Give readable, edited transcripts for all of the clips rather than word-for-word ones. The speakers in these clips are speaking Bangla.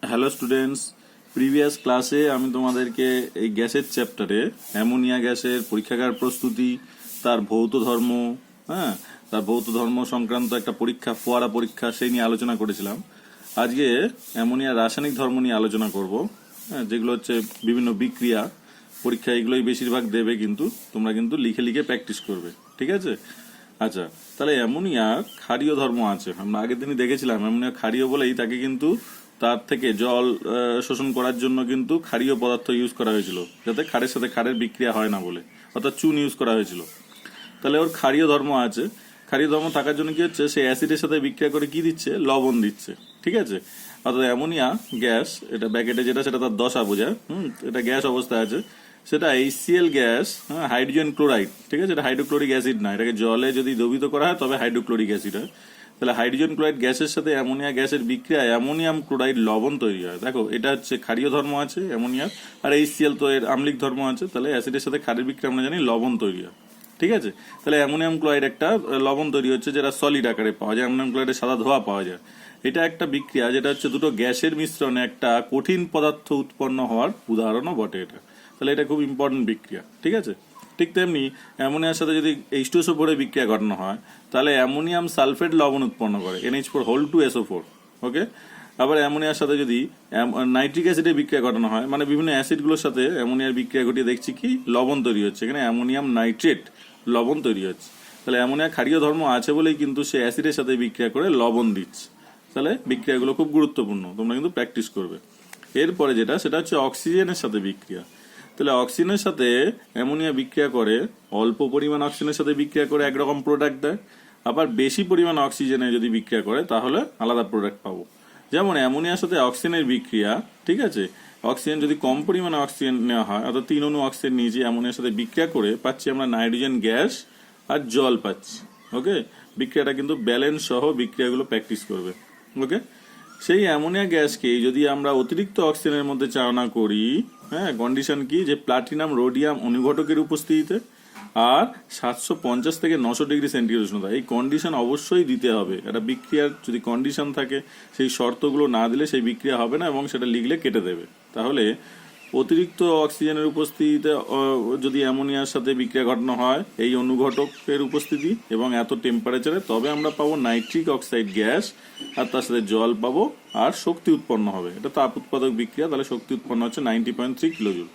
হ্যালো স্টুডেন্টস, প্রিভিয়াস ক্লাসে আমি তোমাদেরকে এই গ্যাসের চ্যাপ্টারে অ্যামোনিয়া গ্যাসের পরীক্ষাগার প্রস্তুতি, তার ভৌত ধর্ম, হ্যাঁ, তার ভৌত ধর্ম সংক্রান্ত একটা পরীক্ষা, ফোয়ারা পরীক্ষা, সেই নিয়ে আলোচনা করেছিলাম। আজকে অ্যামোনিয়ার রাসায়নিক ধর্ম নিয়ে আলোচনা করব, হ্যাঁ, যেগুলো হচ্ছে বিভিন্ন বিক্রিয়া পরীক্ষা, এগুলোই বেশিরভাগ দেবে, কিন্তু তোমরা কিন্তু লিখে লিখে প্র্যাকটিস করবে, ঠিক আছে? আচ্ছা, তাহলে অ্যামোনিয়া ক্ষারীয় ধর্ম আছে। আমরা আগের দিনই দেখেছিলাম অ্যামোনিয়া ক্ষারীয় বলেই তাকে কিন্তু তার থেকে জল শোষণ করার জন্য কিন্তু ক্ষারীয় পদার্থ ইউজ করা হয়েছিল, যাতে ক্ষারের সাথে ক্ষারের বিক্রিয়া হয় না বলে, অর্থাৎ চুন ইউজ করা হয়েছিল। তাহলে ওর ক্ষারীয় ধর্ম আছে। ক্ষারীয় ধর্ম থাকার জন্য কি হচ্ছে, সে অ্যাসিডের সাথে বিক্রিয়া করে কি দিচ্ছে, লবণ দিচ্ছে, ঠিক আছে? অর্থাৎ অ্যামোনিয়া গ্যাস, এটা ব্যাকেটে যেটা, সেটা তার দশা বোঝায়, এটা গ্যাস অবস্থায় আছে, সেটা HCl গ্যাস, হ্যাঁ, হাইড্রোজেন ক্লোরাইড, ঠিক আছে? এটা হাইড্রোক্লোরিক অ্যাসিড না, এটাকে জলে যদি দ্রবীভূত করা হয় তবে হাইড্রোক্লোরিক অ্যাসিড হয়। তাহলে হাইড্রোজেন ক্লোরাইড গ্যাসের সাথে অ্যামোনিয়া গ্যাসের বিক্রিয়ায় অ্যামোনিয়াম ক্লোরাইড লবণ তৈরি হয়। দেখো, এটা হচ্ছে ক্ষারীয় ধর্ম আছে অ্যামোনিয়ার, আর HCl তো এর আম্লিক ধর্ম আছে। তাহলে অ্যাসিডের সাথে ক্ষারের বিক্রিয়া আমরা জানি লবণ তৈরি হয়, ঠিক আছে? তাহলে অ্যামোনিয়াম ক্লোরাইড একটা লবণ তৈরি হচ্ছে, যেটা সলিড আকারে পাওয়া যায়। অ্যামোনিয়াম ক্লোরাইডের সাদা ধোয়া পাওয়া যায়। এটা একটা বিক্রিয়া যেটা হচ্ছে দুটো গ্যাসের মিশ্রণে একটা কঠিন পদার্থ উৎপন্ন হওয়ার উদাহরণও বটে এটা। তাহলে এটা খুব ইম্পর্টেন্ট বিক্রিয়া, ঠিক আছে? ঠিক তেমনি অ্যামোনিয়ার সাথে যদি H2SO4 বিক্রিয়া ঘটানো হয়, তাহলে অ্যামোনিয়াম সালফেট লবণ উৎপন্ন করে, NH4 2SO4, ওকে? আবার অ্যামোনিয়ার সাথে যদি নাইট্রিক অ্যাসিডের বিক্রিয়া ঘটানো হয়, মানে বিভিন্ন অ্যাসিডগুলোর সাথে অ্যামোনিয়ার বিক্রিয়া ঘটিয়ে দেখছি কি লবণ তৈরি হচ্ছে, এখানে অ্যামোনিয়াম নাইট্রেট লবণ তৈরি হচ্ছে। তাহলে অ্যামোনিয়া ক্ষারীয় ধর্ম আছে বলেই কিন্তু সে অ্যাসিডের সাথে বিক্রিয়া করে লবণ দিচ্ছে। তাহলে বিক্রিয়াগুলো খুব গুরুত্বপূর্ণ, তোমরা কিন্তু প্র্যাকটিস করবে। এরপরে যেটা, সেটা হচ্ছে অক্সিজেনের সাথে বিক্রিয়া। তাহলে অক্সিজেনের সাথে অ্যামোনিয়া বিক্রিয়া করে, অল্প পরিমাণ অক্সিজেনের সাথে বিক্রিয়া করে একরকম প্রোডাক্ট দেয়, আবার বেশি পরিমাণ অক্সিজেনে যদি বিক্রিয়া করে তাহলে আলাদা প্রোডাক্ট পাবো। যেমন অ্যামোনিয়ার সাথে অক্সিজেনের বিক্রিয়া, ঠিক আছে? অক্সিজেন যদি কম পরিমাণে অক্সিজেন নেওয়া হয়, অর্থাৎ 3 অণু অক্সিজেন নিয়েছি, অ্যামোনিয়ার সাথে বিক্রিয়া করে পাচ্ছি আমরা নাইট্রোজেন গ্যাস আর জল পাচ্ছি, ওকে? বিক্রিয়াটা কিন্তু ব্যালেন্স সহ বিক্রিয়াগুলো প্র্যাকটিস করবে, ওকে? সেই অ্যামোনিয়া গ্যাসকে যদি আমরা অতিরিক্ত অক্সিজেনের মধ্যে চালনা করি, হ্যাঁ, কন্ডিশন কি, যে প্লাটিনাম রোডিয়াম অনুঘটকের উপস্থিতিতে আর 750 থেকে 900 ডিগ্রি সেন্টিগ্রেড উষ্ণতা, এই কন্ডিশন অবশ্যই দিতে হবে। একটা বিক্রিয়ার যদি কন্ডিশন থাকে, সেই শর্তগুলো না দিলে সেই বিক্রিয়া হবে না, এবং সেটা লিখলে কেটে দেবে। তাহলে অতিরিক্ত অক্সিজেনের উপস্থিতিতে যদি অ্যামোনিয়ার সাথে বিক্রিয়া ঘটানো হয় এই অনুঘটকের উপস্থিতি এবং এত টেম্পারেচারে, তবে আমরা পাবো নাইট্রিক অক্সাইড গ্যাস, আর তার সাথে জল পাবো, আর শক্তি উৎপন্ন হবে। এটা তাপ উৎপাদক বিক্রিয়া, তাহলে শক্তি উৎপন্ন হচ্ছে 90.3 কিলোজুল।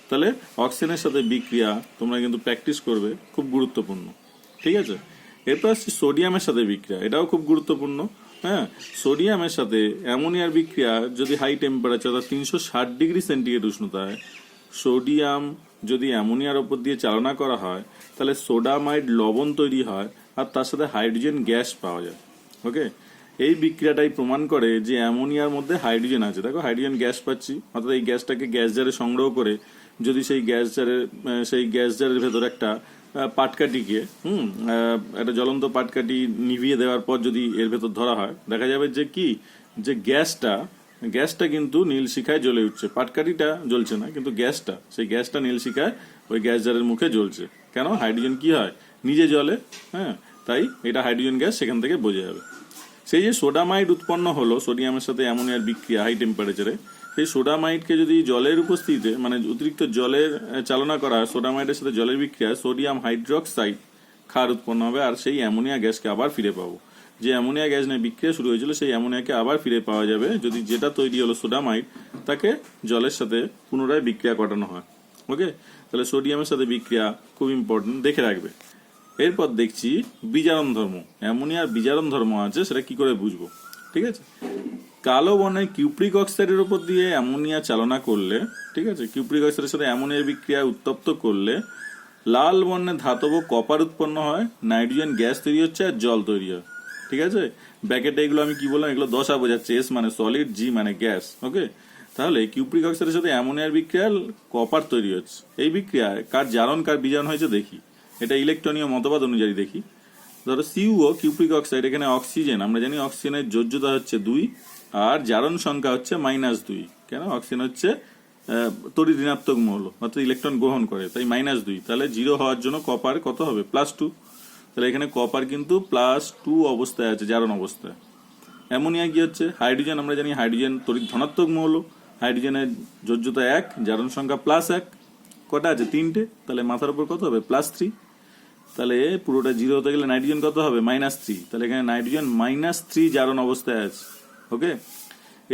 তাহলে অক্সিজেনের সাথে বিক্রিয়া তোমরা কিন্তু প্র্যাকটিস করবে, খুব গুরুত্বপূর্ণ, ঠিক আছে? এরপর আসছে সোডিয়ামের সাথে বিক্রিয়া, এটাও খুব গুরুত্বপূর্ণ। হ্যাঁ, সোডিয়ামের সাথে অ্যামোনিয়ার বিক্রিয়া যদি হাই টেম্পারেচার, 360 ডিগ্রি সেন্টিগ্রেড উষ্ণতায় সোডিয়াম যদি অ্যামোনিয়ার ওপর দিয়ে চালনা করা হয়, তাহলে সোডামাইড লবণ তৈরি হয়, আর তার সাথে হাইড্রোজেন গ্যাস পাওয়া যায়, ওকে? এই বিক্রিয়াটাই প্রমাণ করে যে অ্যামোনিয়ার মধ্যে হাইড্রোজেন আছে। দেখো, হাইড্রোজেন গ্যাস পাচ্ছি, অর্থাৎ এই গ্যাসটাকে গ্যাস জারে সংগ্রহ করে যদি সেই গ্যাস জারের ভেতর একটা পাটকাঠিকে, একটা জ্বলন্ত পাটকাঠি নিভিয়ে দেওয়ার পর যদি এর ভেতর ধরা হয়, দেখা যাবে যে কি, যে গ্যাসটা কিন্তু নীল শিখায় জ্বলে উঠছে। পাটকাঠিটা জ্বলছে না, কিন্তু সেই গ্যাসটা নীল শিখায় ওই গ্যাস জারের মুখে জ্বলছে। কেন? হাইড্রোজেন কি হয়, নিজে জ্বলে, হ্যাঁ, তাই এটা হাইড্রোজেন গ্যাস সেখান থেকে বোঝা যাবে। সেই যে সোডামাইড উৎপন্ন হলো সোডিয়ামের সাথে অ্যামোনিয়ার বিক্রিয়া হাই টেম্পারেচারে, সেই সোডামাইডকে যদি জলের উপস্থিতিতে, মানে অতিরিক্ত জলের চালনা করা হয়, সোডামাইডের সাথে জলের বিক্রিয়া সোডিয়াম হাইড্রোক্সাইড ক্ষার উৎপন্ন হবে, আর সেই অ্যামোনিয়া গ্যাসকে আবার ফিরে পাবো। যে অ্যামোনিয়া গ্যাস নিয়ে বিক্রিয়া শুরু হয়েছিল, সেই অ্যামোনিয়াকে আবার ফিরে পাওয়া যাবে যদি যেটা তৈরি হলো সোডামাইড, তাকে জলের সাথে পুনরায় বিক্রিয়া ঘটানো হয়, ওকে? তাহলে সোডিয়ামের সাথে বিক্রিয়া খুব ইম্পর্টেন্ট, দেখে রাখবে। এরপর দেখছি বিজারণ ধর্ম। অ্যামোনিয়ার বিজারণ ধর্ম আছে, সেটা কি করে বুঝবো, ঠিক আছে? কালো বর্ণের কিউপ্রিক অক্সাইডের উপর দিয়ে অ্যামোনিয়া চালনা করলে, ঠিক আছে, কিউপ্রিক অক্সাইডের সাথে অ্যামোনিয়ার বিক্রিয়া উত্তপ্ত করলে লাল বর্ণের ধাতব কপার উৎপন্ন হয়, নাইট্রোজেন গ্যাস তৈরি হচ্ছে, আর জল তৈরি হয়, ঠিক আছে? ব্যাকেটে এগুলো আমি কি বললাম, এগুলো দশা বোঝাচ্ছে। S মানে সলিড, G মানে গ্যাস, ওকে? তাহলে কিউপ্রিক অক্সাইডের সাথে অ্যামোনিয়ার বিক্রিয়া কপার তৈরি হচ্ছে। এই বিক্রিয়ায় কার জারণ কার বিজারণ হয়েছে দেখি। এটা ইলেকট্রনীয় মতবাদ অনুযায়ী দেখি। ধরো CuO, কিউপ্রিক অক্সাইড, এখানে অক্সিজেন, আমরা জানি অক্সিজেনের যোজ্যতা হচ্ছে 2, আর জারণ সংখ্যা হচ্ছে -2। কেন? অক্সিজেন হচ্ছে তড়িৎ ঋণাত্মক মৌল, অর্থাৎ ইলেকট্রন গ্রহণ করে, তাই -2। তাহলে 0 হওয়ার জন্য কপার কত হবে, +2। তাহলে এখানে কপার কিন্তু +2 অবস্থায় আছে, জারণ অবস্থায়। অ্যামোনিয়া কি হচ্ছে? হাইড্রোজেন, আমরা জানি হাইড্রোজেন তড়িৎ ধনাত্মক মৌল, হাইড্রোজেনের যোজ্যতা 1, জারণ সংখ্যা +1, কটা আছে? 3টে, তাহলে মাথার উপর কত হবে? +3। তাহলে পুরোটা 0 হতে গেলে নাইট্রোজেন কত হবে? -3। তাহলে এখানে নাইট্রোজেন -3 জারণ অবস্থায় আছে। ওকে,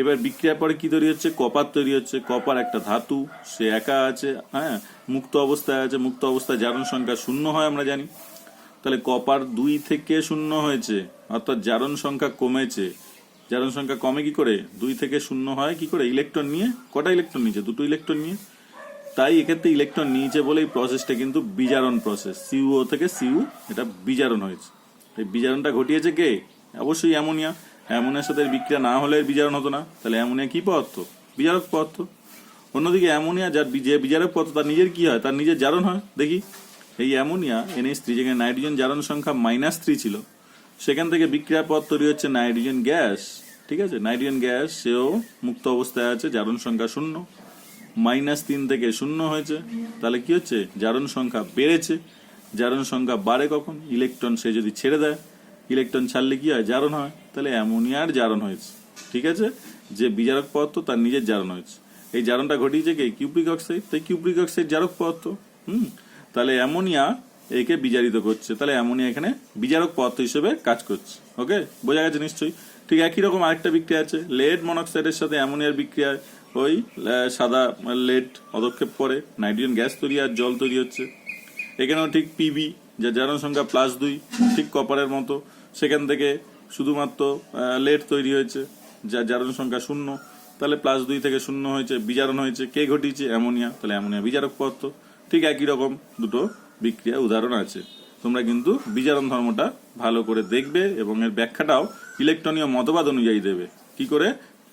এবার বিক্রিয়ার পরে কি তৈরি হচ্ছে? কপার তৈরি হচ্ছে। কপার একটা ধাতু, সে একা আছে, হ্যাঁ, মুক্ত অবস্থায় আছে। মুক্ত অবস্থায় জারণ সংখ্যা 0 হয় আমরা জানি। তাহলে কপার 2 থেকে 0 হয়েছে, অর্থাৎ জারণ সংখ্যা কমেছে। জারণ সংখ্যা কমে কি করে? 2 থেকে 0 হয় কি করে? ইলেকট্রন নিয়ে। কটা ইলেকট্রন নিয়েছে? 2টো ইলেকট্রন নিয়ে। তাই এক্ষেত্রে ইলেকট্রন নিয়েছে বলে এই প্রসেসটা কিন্তু বিজারণ প্রসেস। সিইউ থেকে সিইউ এটা বিজারণ হয়েছে। এই বিজারণটা ঘটিয়েছে কে? অবশ্যই অ্যামোনিয়া। অ্যামোনিয়ার সাথে বিক্রিয়া না হলে এর বিজারণ হতো না। তাহলে অ্যামোনিয়া কি পদার্থ? বিজারক পদার্থ। অন্যদিকে অ্যামোনিয়া যার যে বিজারক পদার্থ তার নিজের কি হয়? তার নিজের জারণ হয়। দেখি, এই অ্যামোনিয়া NH3 যেখানে নাইট্রোজেন জারণ সংখ্যা -3 ছিল, সেখান থেকে বিক্রিয়ার পর তৈরি হচ্ছে নাইট্রোজেন গ্যাস। ঠিক আছে, নাইট্রোজেন গ্যাস, সেও মুক্ত অবস্থায় আছে, জারণ সংখ্যা 0। -3 থেকে 0 হয়েছে, তাহলে কি হচ্ছে? জারণ সংখ্যা বেড়েছে। জারণ সংখ্যা বাড়ে কখন? ইলেকট্রন সে যদি ছেড়ে দেয়। ইলেকট্রন ছাড়লে কি হয়? জারণ হয়। তাহলে অ্যামোনিয়ার জারণ হয়েছে। ঠিক আছে, যে বিজারক পদার্থ তার নিজের জারণ হয়েছে। এই জারণটা ঘটিয়েছে কে? Cupric oxide. তাই কিউপ্রিক অক্সাইড জারক পদার্থ। তাহলে অ্যামোনিয়া একে বিজারিত করছে। তাহলে অ্যামোনিয়া এখানে বিজারক পদার্থ হিসেবে কাজ করছে। ওকে, বোঝা গেছে নিশ্চয়ই। ঠিক একই রকম আরেকটা বিক্রিয়া আছে, লেড মনোক্সাইডের সাথে অ্যামোনিয়ার বিক্রিয়ায় ওই সাদা লেড পদক্ষেপ করে নাইট্রোজেন গ্যাস তৈরি আর জল তৈরি হচ্ছে। এখানেও ঠিক পিবি, যা জারণ সংখ্যা +2, ঠিক কপারের মতো। সেখান থেকে শুধুমাত্র লেড তৈরি হয়েছে, যা জারণ সংখ্যা 0। তাহলে +2 থেকে 0 হয়েছে, বিজারণ হয়েছে। কে ঘটিয়েছে? অ্যামোনিয়া। তাহলে অ্যামোনিয়া বিজারক পদার্থ। ঠিক একই রকম দুটো বিক্রিয়া উদাহরণ আছে। তোমরা কিন্তু বিজারণ ধর্মটা ভালো করে দেখবে এবং এর ব্যাখ্যাটাও ইলেকট্রনীয় মতবাদ অনুযায়ী দেবে। কি করে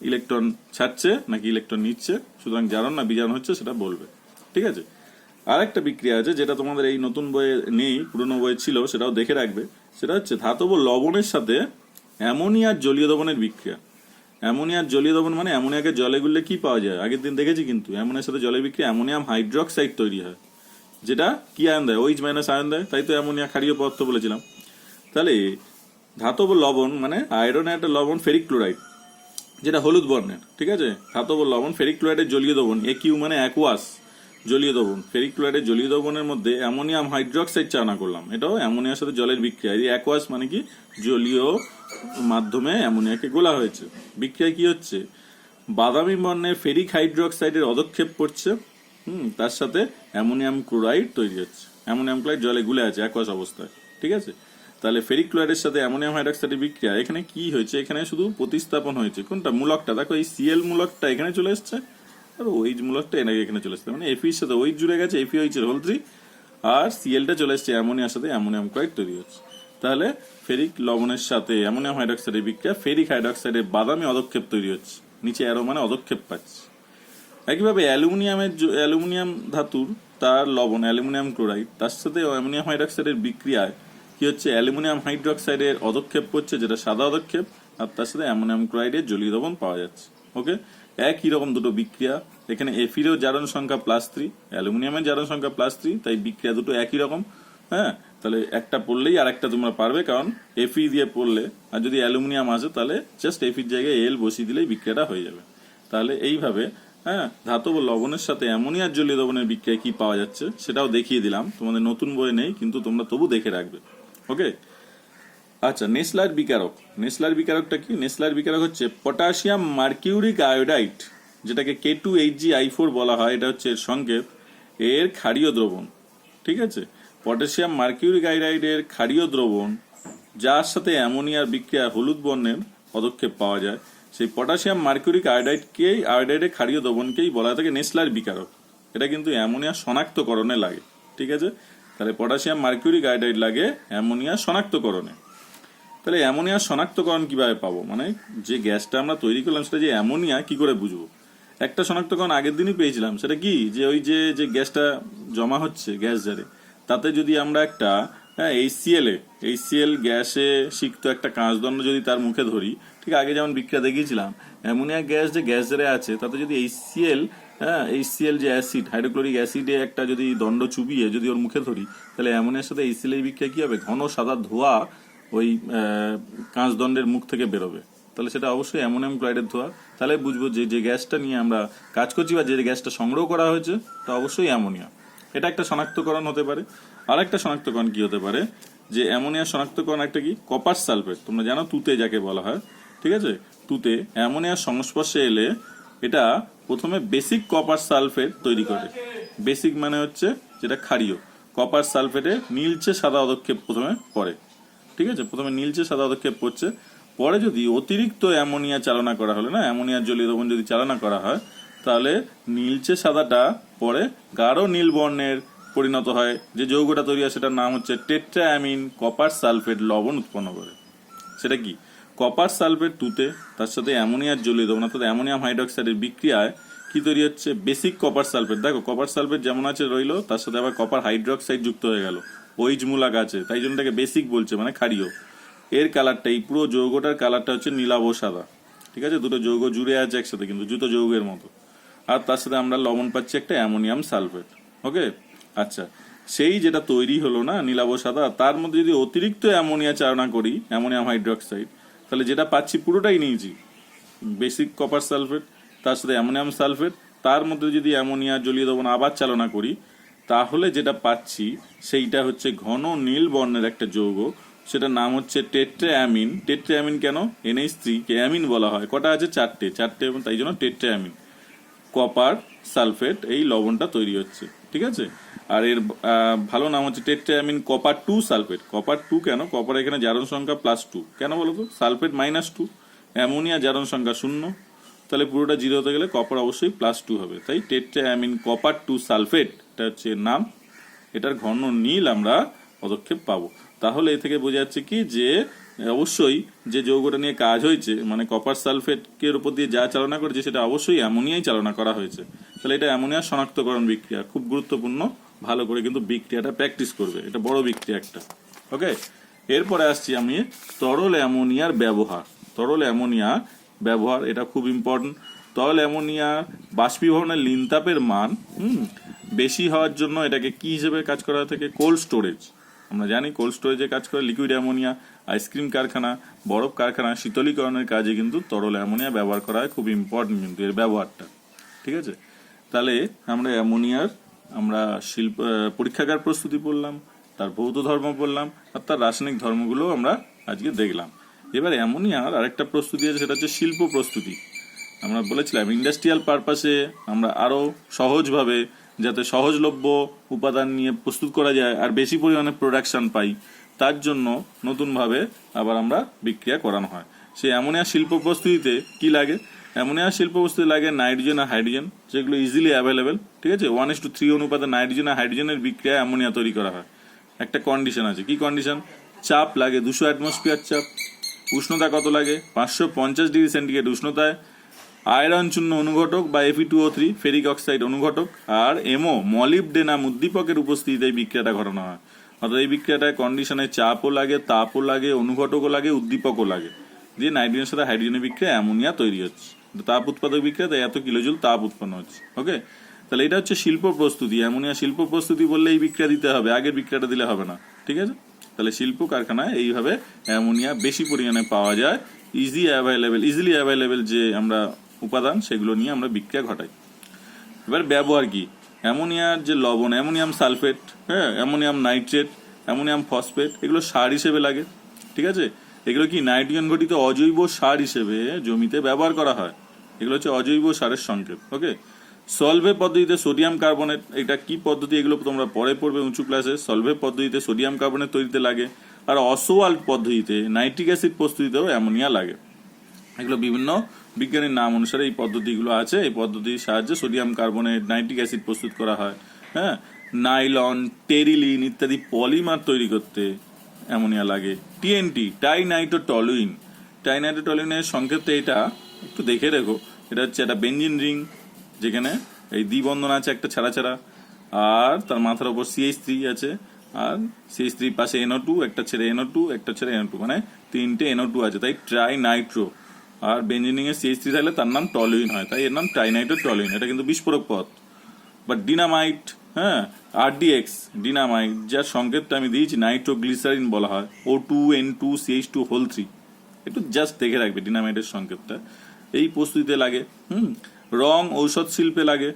ইলেকট্রন ছাড়ছে নাকি ইলেকট্রন নিচ্ছে, সুতরাং জারণ না বিজারণ হচ্ছে সেটা বলবে। ঠিক আছে, আরেকটা বিক্রিয়া আছে যেটা তোমাদের এই নতুন বইয়ে নেই, পুরনো বইয়ে ছিল, সেটাও দেখে রাখবে। সেটা হচ্ছে ধাতব লবণের সাথে অ্যামোনিয়ার জলীয় দ্রবণের বিক্রিয়া। অ্যামোনিয়ার জলীয় দ্রবণ মানে অ্যামোনিয়াকে জলে গুললে কি পাওয়া যায়? আগের দিন দেখেছি কিন্তু অ্যামোনিয়ার সাথে জলের বিক্রিয়া অ্যামোনিয়াম হাইড্রোক্সাইড তৈরি হয়, যেটা কি আয়ন দেয়? OH- আয়ন দেয়। তাই তো অ্যামোনিয়া ক্ষারীয় পদার্থ বলেছিলাম। তাহলে ধাতব লবণ মানে আয়রনের একটা লবণ, ফেরিক ক্লোরাইড, যেটা হলুদ বর্ণের। ঠিক আছে, ধাতব লবণ ফেরিক ক্লোরাইডের জলীয় দ্রবণ, AQ মানে অ্যাকুয়াস জলীয় দ্রবণ। ফেরিক ক্লোরাইডের জলীয় দ্রবণের মধ্যে অ্যামোনিয়াম হাইড্রোক্সাইড চালনা করলাম, এটাও অ্যামোনিয়ার সাথে জলের বিক্রিয়া। এই অ্যাকুয়াস মানে কি? জলীয় মাধ্যমে অ্যামোনিয়াকে গোলা হয়েছে। বিক্রিয়ায় কি হচ্ছে? বাদামি বর্ণের ফেরিক হাইড্রোক্সাইডের অদক্ষেপ পড়ছে, তার সাথে অ্যামোনিয়াম ক্লোরাইড তৈরি হচ্ছে। অ্যামোনিয়াম ক্লোরাইড জলে গুলে আছে অ্যাকুয়াস অবস্থায়। ঠিক আছে, তাহলে ফেরিক ক্লোরাইডের সাথে অ্যামোনিয়াম হাইড্রোক্সাইডের বিক্রিয়া। এখানে কি হয়েছে? এখানে শুধু প্রতিস্থাপন হয়েছে। কোনটা? মূলকটা। দেখো, এই Cl মূলকটা এখানে চলে এসছে, আর OH মূলকটা এখানে চলে এসছে। মানে Fe এর সাথে OH জুড়ে গেছে, FeOH3, আর Clটা চলে এসছে অ্যামোনিয়ার সাথে, অ্যামোনিয়াম ক্লোরাইড তৈরি হচ্ছে। তাহলে ফেরিক লবণের সাথে অ্যামোনিয়াম হাইড্রোক্সাইডের বিক্রিয়া, ফেরিক হাইড্রোক্সাইডের বাদামি অদক্ষেপ তৈরি হচ্ছে। নিচে অ্যারো মানে অদক্ষেপ পাচ্ছে। একইভাবে অ্যালুমিনিয়াম ধাতুর তার লবণ অ্যালুমিনিয়াম ক্লোরাইড, তার সাথে অ্যামোনিয়াম হাইড্রোক্সাইডের বিক্রিয়ায় কি হচ্ছে? অ্যালুমিনিয়াম হাইড্রোক্সাইডের অদক্ষেপ করছে, যেটা সাদা অদক্ষেপ, আর তার সাথে অ্যামোনিয়াম ক্লোরাইডের জলীয় দ্রবণ পাওয়া যাচ্ছে। ওকে, একই রকম দুটো বিক্রিয়া। এখানে এফিরও জারণ সংখ্যা +3, অ্যালুমিনিয়ামের জারণ সংখ্যা +3, তাই বিক্রিয়া দুটো একই রকম। হ্যাঁ, তাহলে একটা পড়লেই আর একটা তোমরা পারবে, কারণ Fe দিয়ে পড়লে, আর যদি অ্যালুমিনিয়াম আসে তাহলে জাস্ট এফির জায়গায় L বসিয়ে দিলেই বিক্রিয়াটা হয়ে যাবে। তাহলে এইভাবে ধাতব লবণের সাথে অ্যামোনিয়ার জলীয় দ্রবণের বিক্রিয়া কি পাওয়া যাচ্ছে সেটাও দেখিয়ে দিলাম। তোমাদের নতুন বইয়ে নেই, কিন্তু তোমরা তবু দেখে রাখবে। ওকে, আচ্ছা, নেসলার বিকারক। নেসলার বিকারকটা কি? নেসলার বিকারক হচ্ছে পটাশিয়াম মার্কিউরিক আয়োডাইড, যেটাকে K2HgI4 বলা হয়, এটা হচ্ছে এর সংকেত, এর ক্ষারীয় দ্রবণ। ঠিক আছে, পটাশিয়াম মার্কিউরিক আয়োডাইডের ক্ষারীয় দ্রবণ, যার সাথে অ্যামোনিয়ার বিক্রিয়া হলুদ বর্ণের পদক্ষেপ পাওয়া যায়, সেই পটাশিয়াম মার্কিউরিক আয়োডাইডের ক্ষারীয় দ্রবণকেই বলা থাকে নেসলার বিকারক। এটা কিন্তু অ্যামোনিয়া শনাক্তকরণে লাগে। ঠিক আছে, তাহলে পটাশিয়াম মার্কিউরিক আয়োডাইড লাগে অ্যামোনিয়া শনাক্তকরণে। তাহলে অ্যামোনিয়া শনাক্তকরণ কিভাবে পাবো? মানে যে গ্যাসটা আমরা তৈরি করলাম সেটা যে অ্যামোনিয়া, কি করে বুঝবো? একটা শনাক্তকরণ আগের দিনই পেয়েছিলাম, সেটা কি? যে ওই যে গ্যাসটা জমা হচ্ছে গ্যাস জারে, তাতে যদি আমরা একটা HCl গ্যাসে সিক্ত একটা কাঁচদণ্ড যদি তার মুখে ধরি, ঠিক আগে যেমন বিক্রিয়া দেখিয়েছিলাম, অ্যামোনিয়া গ্যাস যে গ্যাস জারে আছে তাতে যদি HCl যে অ্যাসিড, হাইড্রোক্লোরিক অ্যাসিডে একটা যদি দণ্ড চুবিয়ে যদি ওর মুখে ধরি, তাহলে অ্যামোনিয়ার সাথে HCl এর বিক্রিয়া কি হবে? ঘন সাদা ধোঁয়া ওই কাঁচদণ্ডের মুখ থেকে বেরোবে। তাহলে সেটা অবশ্যই অ্যামোনিয়াম ক্লোরাইডের ধোঁয়া। তাহলে বুঝবো যে যে গ্যাসটা নিয়ে আমরা কাজ করছি বা যে গ্যাসটা সংগ্রহ করা হয়েছে তা অবশ্যই অ্যামোনিয়া। এটা একটা শনাক্তকরণ হতে পারে। আর একটা শনাক্তকরণ কি হতে পারে, যে অ্যামোনিয়া শনাক্তকরণ একটা কি, কপার সালফেট, তোমরা জানো তুতে যাকে বলা হয়, ঠিক আছে। তুতে অ্যামোনিয়ার সংস্পর্শে এলে এটা প্রথমে বেসিক কপার সালফেট তৈরি করে। বেসিক মানে হচ্ছে যেটা ক্ষারীয়। কপার সালফেটে নীলচে সাদা পদক্ষেপ প্রথমে পড়ে, ঠিক আছে, প্রথমে নীলচে সাদা পদক্ষেপ পড়ছে। পরে যদি অতিরিক্ত অ্যামোনিয়া চালনা করা হলে না, অ্যামোনিয়ার জলীয় দ্রবণ যদি চালনা করা হয়, তাহলে নীলচে সাদাটা পরে গাঢ় নীল বর্ণের পরিণত হয়। যে যৌগটা তৈরি হয় সেটার নাম হচ্ছে টেট্রাঅ্যামিন কপার সালফেট লবণ উৎপন্ন করে। সেটা কি, কপার সালফেট তুতে, তার সাথে অ্যামোনিয়ার জলীয় দ্রবণ অর্থাৎ অ্যামোনিয়াম হাইড্রোক্সাইডের বিক্রিয়ায় কি তৈরি হচ্ছে, বেসিক কপার সালফেট। দেখো কপার সালফেট যেমন আছে রইলো, তার সাথে আবার কপার হাইড্রোক্সাইড যুক্ত হয়ে গেল, ওইচ মূলক আছে, তাই জন্য এটাকে বেসিক বলছে, মানে ক্ষারীয়। এর কালারটা, এই পুরো যৌগটার কালারটা হচ্ছে নীলাভ সাদা, ঠিক আছে। দুটো যৌগ জুড়ে আছে একসাথে, কিন্তু জুতো যৌগের মতো। আর তার সাথে আমরা লবণ পাচ্ছি একটা অ্যামোনিয়াম সালফেট। ওকে, আচ্ছা, সেই যেটা তৈরি হলো না নীলাভ সাদা, তার মধ্যে যদি অতিরিক্ত অ্যামোনিয়া চালনা করি, অ্যামোনিয়াম হাইড্রোক্সাইড, তাহলে যেটা পাচ্ছি পুরোটাই নিয়েছি বেসিক কপার সালফেট, তার সাথে অ্যামোনিয়াম সালফেট, তার মধ্যে যদি অ্যামোনিয়া জলীয় দ্রবণ আবার চালনা করি, তাহলে যেটা পাচ্ছি সেইটা হচ্ছে ঘন নীল বর্ণের একটা যৌগ, সেটার নাম হচ্ছে টেট্রাঅ্যামিন। টেট্রাঅ্যামিন কেন, NH3 কে অ্যামিন বলা হয়, কটা আছে, চারটে, এবং তাই জন্য টেট্রাঅ্যামিন কপার সালফেট এই লবণটা তৈরি হচ্ছে, ঠিক আছে। আর এর ভালো নাম হচ্ছে টেট্রাঅ্যামিন কপার 2 সালফেট। কপার 2 কেন, কপার এখানে জারণ সংখ্যা +2, কেন বলতো, সালফেট -2, অ্যামোনিয়া জারণ সংখ্যা 0, তাহলে পুরোটা 0 হতে গেলে কপার অবশ্যই +2 হবে, তাই টেট্রাঅ্যামিন কপার 2 সালফেট এটা হচ্ছে এর নাম। এটার ঘন নীল আমরা পদক্ষেপ পাবো। তাহলে এ থেকে বোঝা যাচ্ছে কি, যে অবশ্যই যে যৌগটা নিয়ে কাজ হয়েছে, মানে কপার সালফেটের উপর দিয়ে যা চালনা করেছে সেটা অবশ্যই অ্যামোনিয়াই চালনা করা হয়েছে। তাহলে এটা অ্যামোনিয়ার শনাক্তকরণ বিক্রিয়া, খুব গুরুত্বপূর্ণ, ভালো করে কিন্তু বিক্রিয়াটা প্র্যাকটিস করবে, এটা বড় বিক্রিয়া একটা। ওকে, এরপরে আসছি আমি তরল অ্যামোনিয়ার ব্যবহার। তরল অ্যামোনিয়া ব্যবহার, এটা খুব ইম্পর্টেন্ট। তরল অ্যামোনিয়া বাষ্পীভবনের লিনতাপের মান বেশি হওয়ার জন্য এটাকে কি হিসেবে কাজ করা হয়ে থাকে, কোল্ড স্টোরেজ। আমরা জানি কোল্ড স্টোরেজে কাজ করে লিকুইড অ্যামোনিয়া, আইসক্রিম কারখানা, বরফ কারখানা, শীতলীকরণের কাজে কিন্তু তরল অ্যামোনিয়া ব্যবহার করা হয়, খুব ইম্পর্টেন্ট কিন্তু এর ব্যবহারটা, ঠিক আছে। তাহলে আমরা অ্যামোনিয়ার শিল্প পরীক্ষাগার প্রস্তুতি পড়লাম, তার ভৌত ধর্ম পড়লাম, আর তার রাসায়নিক ধর্মগুলো আমরা আজকে দেখলাম। এবার অ্যামোনিয়ার আরেকটা প্রস্তুতি আছে, সেটা হচ্ছে শিল্প প্রস্তুতি। আমরা বলেছিলাম ইন্ডাস্ট্রিয়াল পারপাসে আমরা আরো সহজভাবে, যাতে সহজলভ্য উপাদান নিয়ে প্রস্তুত করা যায় আর বেশি পরিমাণে প্রোডাকশন পাই, তার জন্য নতুনভাবে আবার আমরা বিক্রিয়া করানো হয়। সেই অ্যামোনিয়া শিল্প প্রস্তুতিতে কি লাগে, অ্যামোনিয়া শিল্প প্রস্তুতি লাগে নাইট্রোজেন আর হাইড্রোজেন, যেগুলো ইজিলি অ্যাভেলেবেল, ঠিক আছে। 1:3 অনুপাতে নাইট্রোজেন আর হাইড্রোজেনের বিক্রিয়া অ্যামোনিয়া তৈরি করা হয়। একটা কন্ডিশন আছে, কি কন্ডিশন, চাপ লাগে 200 অ্যাটমসফিয়ার চাপ, উষ্ণতা কত লাগে 550 ডিগ্রি সেন্টিগ্রেড উষ্ণতায়, আয়রন চূর্ণ অনুঘটক বা Fe2O3 ফেরিক অক্সাইড অনুঘটক, আর মলিবডেনাম উদ্দীপকের উপস্থিতিতে এই বিক্রিয়াটা ঘটানো হয়। অর্থাৎ এই বিক্রিয়াটায় কন্ডিশনে চাপও লাগে, তাপও লাগে, অনুঘটকও লাগে, উদ্দীপকও লাগে, দিয়ে নাইট্রোজেনের সাথে হাইড্রোজেনের বিক্রিয়া অ্যামোনিয়া তৈরি হচ্ছে। তাপ উৎপাদক বিক্রিয়া, তাই এত কিলোজুল তাপ উৎপন্ন হচ্ছে। ওকে, তাহলে এটা হচ্ছে শিল্প প্রস্তুতি। অ্যামোনিয়া শিল্প প্রস্তুতি বললে এই বিক্রিয়া দিতে হবে, আগের বিক্রিয়াটা দিলে হবে না, ঠিক আছে। তাহলে শিল্প কারখানায় এইভাবে অ্যামোনিয়া বেশি পরিমাণে পাওয়া যায়, ইজিলি অ্যাভেলেবেল যে আমরা উপাদান সেগুলো নিয়ে আমরা বিক্রিয়া ঘটাই। এবার ব্যবহার কি, অ্যামোনিয়ার যে লবণ, অ্যামোনিয়াম সালফেট, হ্যাঁ, অ্যামোনিয়াম নাইট্রেট, অ্যামোনিয়াম ফসফেট, এগুলো সার হিসেবে লাগে, ঠিক আছে। এগুলো কি নাইট্রোজেন ঘটিত অজৈব সার হিসেবে জমিতে ব্যবহার করা হয়। এগুলো হচ্ছে অজৈব সারের সংকেত। ওকে, সলভে পদ্ধতিতে সোডিয়াম কার্বনেট, এটা কি পদ্ধতি এগুলো তোমরা পরে পড়বে উঁচু ক্লাসে। সলভে পদ্ধতিতে সোডিয়াম কার্বনেট তৈরিতে লাগে, আর অসওয়াল্ট পদ্ধতিতে নাইট্রিক অ্যাসিড প্রস্তুতিতেও অ্যামোনিয়া লাগে। এগুলো বিভিন্ন বিজ্ঞানীর নাম অনুসারে এই পদ্ধতিগুলো আছে। এই পদ্ধতির সাহায্যে সোডিয়াম কার্বনেট, নাইট্রিক অ্যাসিড প্রস্তুত করা হয়। হ্যাঁ, নাইলন, টেরিলিন ইত্যাদি পলিমার তৈরি করতে অ্যামোনিয়া লাগে। TNT, টাইনাইট্রোটলুইন, টাইনাইট্রোটলুইনের সংক্ষেপে এটা একটু দেখে রেখো, এটা হচ্ছে একটা বেঞ্জিন রিং, যেখানে এই দ্বিবন্ধন আছে একটা ছাড়া ছাড়া, আর তার মাথার উপর CH3 আছে, আর CH3 পাশে NO2, একটা ছেড়ে NO2, একটা ছেড়ে NO2, মানে 3টে NO2 আছে, তাই ট্রাইনাইট্রো। আর বেঞ্জিনিং এর CH3 থাকলে তার নাম টলুইন হয়, তাই এর নাম ট্রাইনাইট্রোটলুইন। এটা কিন্তু বিস্ফোরক পথ। বা ডিনামাইট, হ্যাঁ, RDX, ডিনামাইট, যার সংকেতটা আমি দিয়েছি নাইট্রোগ্লিসারিন বলা হয়, O2N2CH2 3, একটু জাস্ট দেখে রাখবে ডিনামাইটের সংকেতটা। এই প্রস্তুতিতে লাগে। রং ঔষধ শিল্পে লাগে।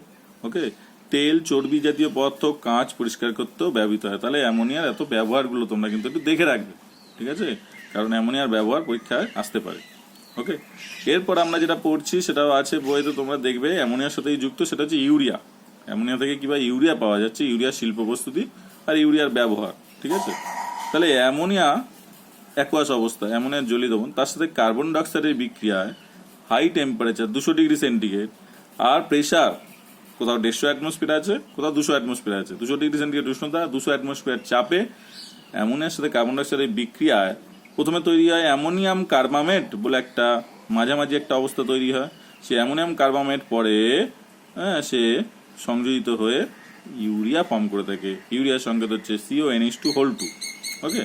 ওকে, তেল চর্বি জাতীয় পদার্থ কাঁচ পরিষ্কার করতেও ব্যবহৃত হয়। তাহলে অ্যামোনিয়ার এত ব্যবহারগুলো তোমরা কিন্তু একটু দেখে রাখবে, ঠিক আছে, কারণ অ্যামোনিয়ার ব্যবহার পরীক্ষায় আসতে পারে। ওকে, এরপর আমরা যেটা পড়ছি সেটাও আছে বইতে, তোমরা দেখবে অ্যামোনিয়ার সাথেই যুক্ত, সেটা হচ্ছে ইউরিয়া। অ্যামোনিয়া থেকে কিভাবে ইউরিয়া পাওয়া যাচ্ছে, ইউরিয়ার শিল্প প্রস্তুতি আর ইউরিয়ার ব্যবহার, ঠিক আছে। তাহলে অ্যামোনিয়া অ্যাকুয়াস অবস্থা, অ্যামোনিয়ার জলীয় দ্রবণ, তার সাথে কার্বন ডাইঅক্সাইডের বিক্রিয়ায় হাই টেম্পারেচার 200 ডিগ্রি সেন্টিগ্রেড আর প্রেশার, কোথাও 150 অ্যাটমসফিয়ার আছে, কোথাও 200 অ্যাটমসফিয়ার আছে, 200 ডিগ্রি সেন্টিগ্রেড উষ্ণতা, 200 অ্যাটমসফিয়ার চাপে অ্যামোনিয়ার সাথে কার্বন ডাইঅক্সাইডের বিক্রিয়ায় প্রথমে তৈরি হয় অ্যামোনিয়াম কার্বামেট বলে একটা মাঝামাঝি একটা অবস্থা তৈরি হয়। সে অ্যামোনিয়াম কার্বামেট পরে সে সংযোজিত হয়ে ইউরিয়া ফর্ম করে থাকে। ইউরিয়ার সংকেত হচ্ছে CONH2 ওকে,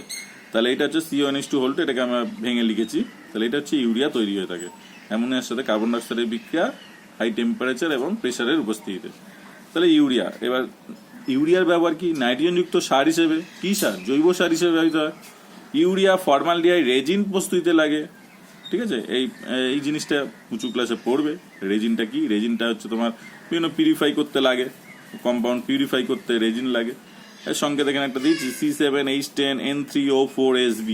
তাহলে এটা হচ্ছে CONH2, এটাকে আমরা ভেঙে লিখেছি। তাহলে এটা হচ্ছে ইউরিয়া তৈরি হয়ে থাকে অ্যামোনিয়ার সাথে কার্বন ডাইঅক্সাইডের বিক্রিয়া হাই টেম্পারেচার এবং প্রেসারের উপস্থিতিতে। তাহলে ইউরিয়া, এবার ইউরিয়ার ব্যবহার কি, নাইট্রোজেনযুক্ত সার হিসেবে, কি সার, জৈব সার হিসেবে ব্যবহৃত হয়। ইউরিয়া ফর্মালডিহাইড রেজিন প্রস্তুতিতে লাগে, ঠিক আছে। এই জিনিসটা উঁচু ক্লাসে পড়বে। রেজিনটা কি, রেজিনটা হচ্ছে তোমার বিভিন্ন পিউরিফাই করতে লাগে, কম্পাউন্ড পিউরিফাই করতে রেজিন লাগে। এর সংকেত এখানে একটা দিয়েছি C7H10N3O4Sb,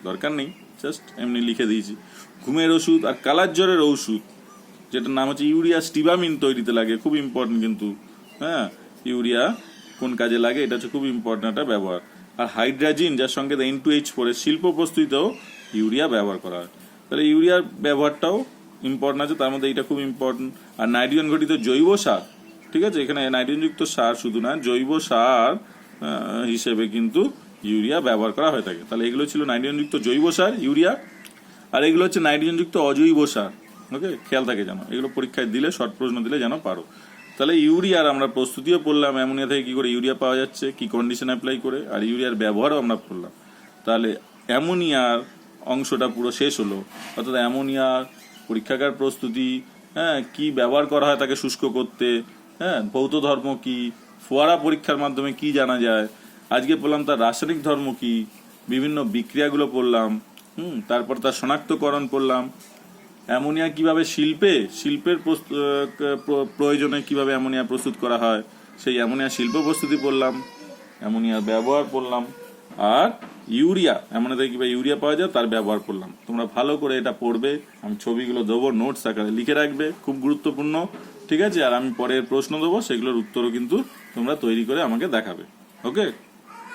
দরকার নেই, জাস্ট এমনি লিখে দিয়েছি। ঘুমের ওষুধ আর কালার জ্বরের ঔষধ, যেটার নাম হচ্ছে ইউরিয়া স্টিবামিন তৈরিতে লাগে, খুব ইম্পর্টেন্ট কিন্তু। হ্যাঁ, ইউরিয়া কোন কাজে লাগে, এটা হচ্ছে খুব ইম্পর্টেন্ট একটা ব্যবহার। আর হাইড্রাজিন, যার সঙ্গে N2H4 শিল্প প্রস্তুতিতেও ইউরিয়া ব্যবহার করা হয়। তাহলে ইউরিয়ার ব্যবহারটাও ইম্পর্টেন্ট আছে, তার মধ্যে এটা খুব ইম্পর্টেন্ট। আর নাইট্রোজেন ঘটিত জৈব সার, ঠিক আছে, এখানে নাইট্রোজেনযুক্ত সার শুধু না, জৈব সার হিসেবে কিন্তু ইউরিয়া ব্যবহার করা হয়ে থাকে। তাহলে এগুলো ছিল নাইট্রোজেনযুক্ত জৈব সার ইউরিয়া, আর এগুলো হচ্ছে নাইট্রোজেনযুক্ত অজৈব সার। ওকে, খেয়াল থাকে যেন, এগুলো পরীক্ষায় দিলে, শর্ট প্রশ্ন দিলে যেন পারো। তাহলে ইউরিয়ার আমরা প্রস্তুতিও পড়লাম, অ্যামোনিয়া থেকে কি করে ইউরিয়া পাওয়া যাচ্ছে, কি কন্ডিশন অ্যাপ্লাই করে, আর ইউরিয়ার ব্যবহারও আমরা পড়লাম। তাহলে অ্যামোনিয়ার অংশটা পুরো শেষ হলো। অর্থাৎ অ্যামোনিয়ার পরীক্ষাগার প্রস্তুতি, কি ব্যবহার করা হয় তাকে শুষ্ক করতে, ভৌত ধর্ম কি, ফোয়ারা পরীক্ষার মাধ্যমে কি জানা যায়, আজকে পড়লাম তার রাসায়নিক ধর্ম কি, বিভিন্ন বিক্রিয়াগুলো পড়লাম, তারপর তার শনাক্তকরণ পড়লাম। অ্যামোনিয়া কিভাবে শিল্পের প্রয়োজনে কিভাবে অ্যামোনিয়া প্রস্তুত করা হয়, সেই অ্যামোনিয়া শিল্প প্রস্তুতি পড়লাম, অ্যামোনিয়ার ব্যবহার পড়লাম, আর ইউরিয়া, অ্যামোনিয়া থেকে কিভাবে ইউরিয়া পাওয়া যায় তার ব্যবহার পড়লাম। তোমরা ভালো করে এটা পড়বে, আমি ছবিগুলো দেবো, নোটস আকারে লিখে রাখবে, খুব গুরুত্বপূর্ণ, ঠিক আছে। আর আমি পরের প্রশ্ন দেবো, সেগুলোর উত্তরও কিন্তু তোমরা তৈরি করে আমাকে দেখাবে। ওকে।